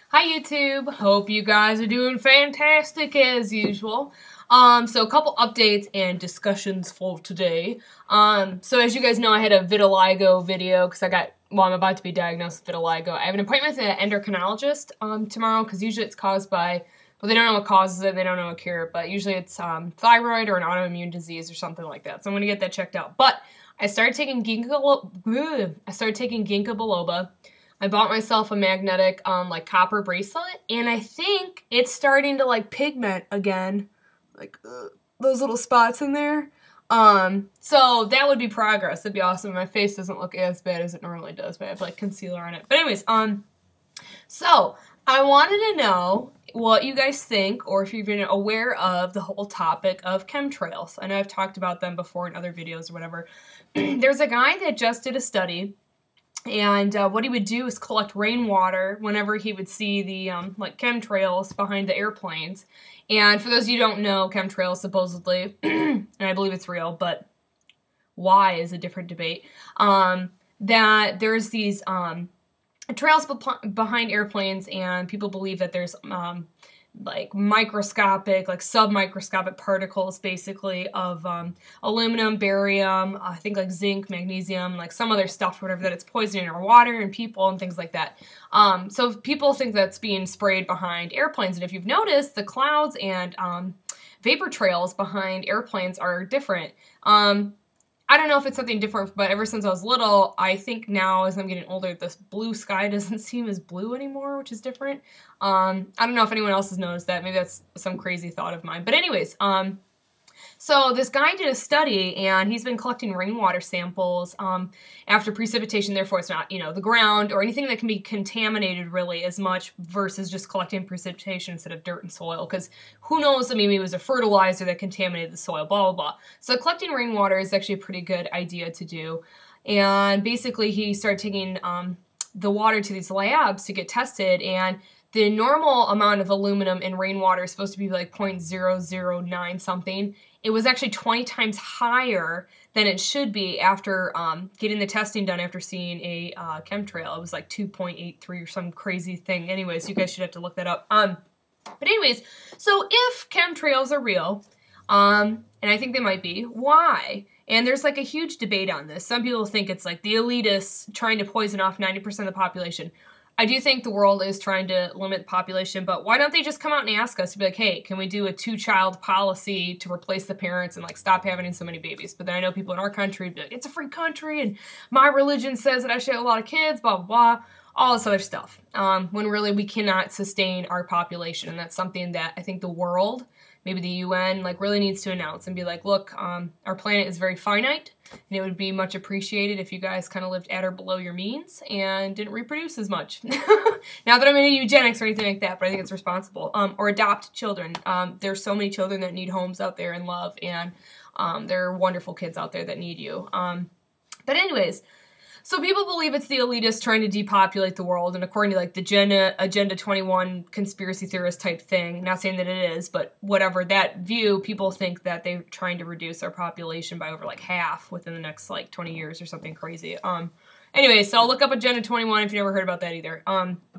Hi YouTube, hope you guys are doing fantastic as usual. So a couple updates and discussions for today. So as you guys know, I had a vitiligo video because I'm about to be diagnosed with vitiligo. I have an appointment with an endocrinologist tomorrow because usually it's caused by, well, they don't know what causes it, they don't know what cure, but usually it's thyroid or an autoimmune disease or something like that. So I'm gonna get that checked out. But I started taking ginkgo biloba. I bought myself a magnetic, like, copper bracelet, and I think it's starting to, like, pigment again. Like, those little spots in there. So that would be progress. That'd be awesome. My face doesn't look as bad as it normally does, but I have, like, concealer on it. But anyways, so I wanted to know what you guys think, or if you've been aware of the whole topic of chemtrails. I know I've talked about them before in other videos or whatever. There's a guy that just did a study. And what he would do is collect rainwater whenever he would see the, like, chemtrails behind the airplanes. And for those of you who don't know, chemtrails supposedly, and I believe it's real, but why is a different debate, that there's these trails behind airplanes, and people believe that there's like microscopic, like submicroscopic particles basically of aluminum, barium, I think like zinc, magnesium, like some other stuff, whatever, that it's poisoning our water and people and things like that. So people think that's being sprayed behind airplanes, and if you've noticed, the clouds and vapor trails behind airplanes are different. I don't know if it's something different, but ever since I was little, I think now as I'm getting older, this blue sky doesn't seem as blue anymore, which is different. I don't know if anyone else has noticed that. Maybe that's some crazy thought of mine. But anyways, so this guy did a study, and he's been collecting rainwater samples after precipitation. Therefore, it's not, the ground or anything that can be contaminated really as much, versus just collecting precipitation instead of dirt and soil. Because who knows, maybe it was a fertilizer that contaminated the soil, blah, blah, blah. So collecting rainwater is actually a pretty good idea to do. And basically, he started taking the water to these labs to get tested, and the normal amount of aluminum in rainwater is supposed to be like 0.009 something. It was actually 20 times higher than it should be after getting the testing done after seeing a chemtrail. It was like 2.83 or some crazy thing. Anyways, you guys should have to look that up. But anyways, so if chemtrails are real, and I think they might be, why? And there's like a huge debate on this. Some people think it's like the elitists trying to poison off 90% of the population. I do think the world is trying to limit population, but why don't they just come out and ask us to be like, hey, can we do a 2-child policy to replace the parents and like stop having so many babies? But then I know people in our country be like, it's a free country and my religion says that I should have a lot of kids, blah, blah, blah, all this other stuff. When really we cannot sustain our population, and that's something that I think the world, maybe the UN, like really needs to announce and be like, look, our planet is very finite, and it would be much appreciated if you guys kind of lived at or below your means and didn't reproduce as much. Not that I'm into eugenics or anything like that, but I think it's responsible. Or adopt children. There's so many children that need homes out there and love, and there are wonderful kids out there that need you. But anyways, so people believe it's the elitists trying to depopulate the world, and according to like the Agenda 21 conspiracy theorist type thing, not saying that it is, but whatever, that view, people think that they're trying to reduce our population by over like half within the next like 20 years or something crazy. Anyway, so I'll look up Agenda 21 if you never heard about that either.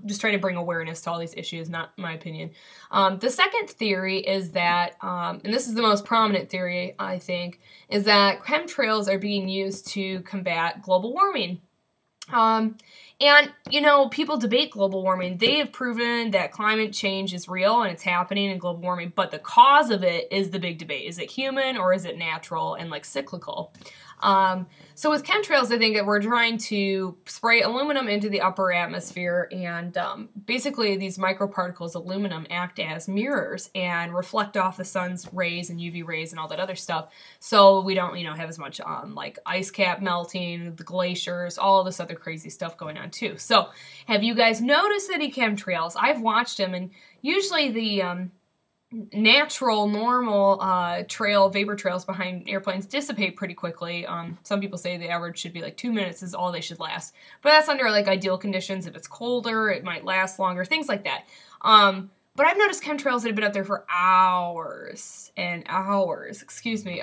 Just trying to bring awareness to all these issues, not my opinion. The second theory is that, and this is the most prominent theory, I think, is that chemtrails are being used to combat global warming. And, people debate global warming. They have proven that climate change is real and it's happening in global warming, but the cause of it is the big debate. Is it human or is it natural and, like, cyclical? So with chemtrails, I think that we're trying to spray aluminum into the upper atmosphere, and basically these microparticles, aluminum, act as mirrors and reflect off the sun's rays and UV rays and all that other stuff, so we don't, have as much like ice cap melting, the glaciers, all this other crazy stuff going on too. So have you guys noticed any chemtrails? I've watched them, and usually the natural, normal vapor trails behind airplanes dissipate pretty quickly. Some people say the average should be like 2 minutes is all they should last. But that's under like ideal conditions. If it's colder, it might last longer, things like that. But I've noticed chemtrails that have been up there for hours and hours, excuse me.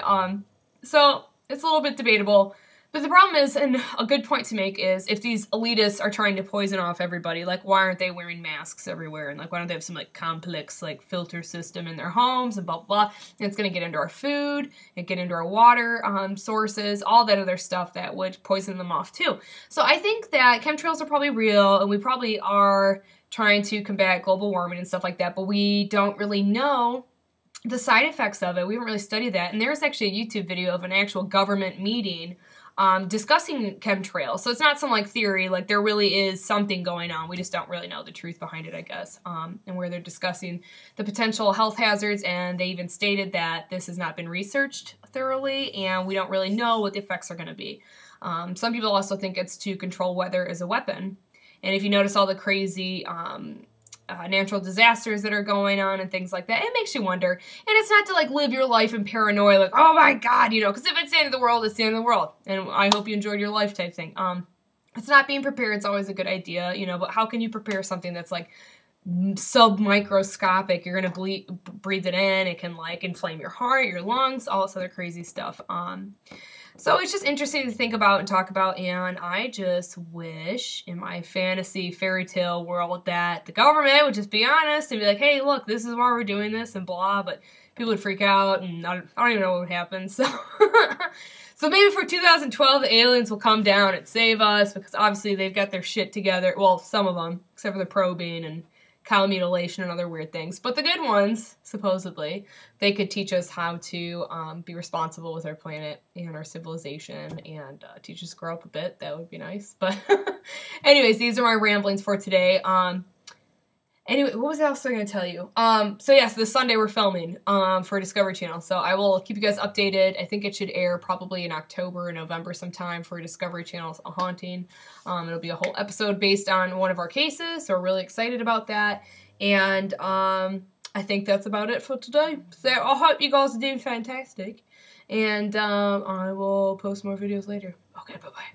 So it's a little bit debatable. But the problem is, and a good point to make is, if these elitists are trying to poison off everybody, like, why aren't they wearing masks everywhere? And, like, why don't they have some, like, complex, like, filter system in their homes and blah, blah, blah. And it's going to get into our food and get into our water sources, all that other stuff that would poison them off, too. So I think that chemtrails are probably real, and we probably are trying to combat global warming and stuff like that, but we don't really know the side effects of it. We haven't really studied that. And there's actually a YouTube video of an actual government meeting discussing chemtrails. So it's not some like theory, like there really is something going on. We just don't really know the truth behind it, I guess. And where they're discussing the potential health hazards, and they even stated that this has not been researched thoroughly, and we don't really know what the effects are going to be. Some people also think it's to control weather as a weapon. And if you notice all the crazy natural disasters that are going on and things like that, it makes you wonder. And it's not to like live your life in paranoia, like, oh my God, you know, because if it's the end of the world, it's the end of the world. And I hope you enjoyed your life type thing. It's not being prepared. It's always a good idea, you know, but how can you prepare something that's like sub-microscopic? You're going to breathe it in. It can like inflame your heart, your lungs, all this other crazy stuff. So it's just interesting to think about and talk about, and I just wish in my fantasy fairy tale world that the government would just be honest and be like, hey, look, this is why we're doing this and blah, but people would freak out, and I don't even know what would happen, so... So maybe for 2012, the aliens will come down and save us, because obviously they've got their shit together. Well, some of them, except for the probing and cow mutilation and other weird things. But the good ones, supposedly, they could teach us how to be responsible with our planet and our civilization, and teach us to grow up a bit. That would be nice. But anyways, these are my ramblings for today. Anyway, what was else I going to tell you? So yes, this Sunday we're filming for Discovery Channel, so I will keep you guys updated. I think it should air probably in October or November sometime for Discovery Channel's A Haunting. It'll be a whole episode based on one of our cases, so we're really excited about that. And I think that's about it for today. So I hope you guys are doing fantastic, and I will post more videos later. Okay, bye-bye.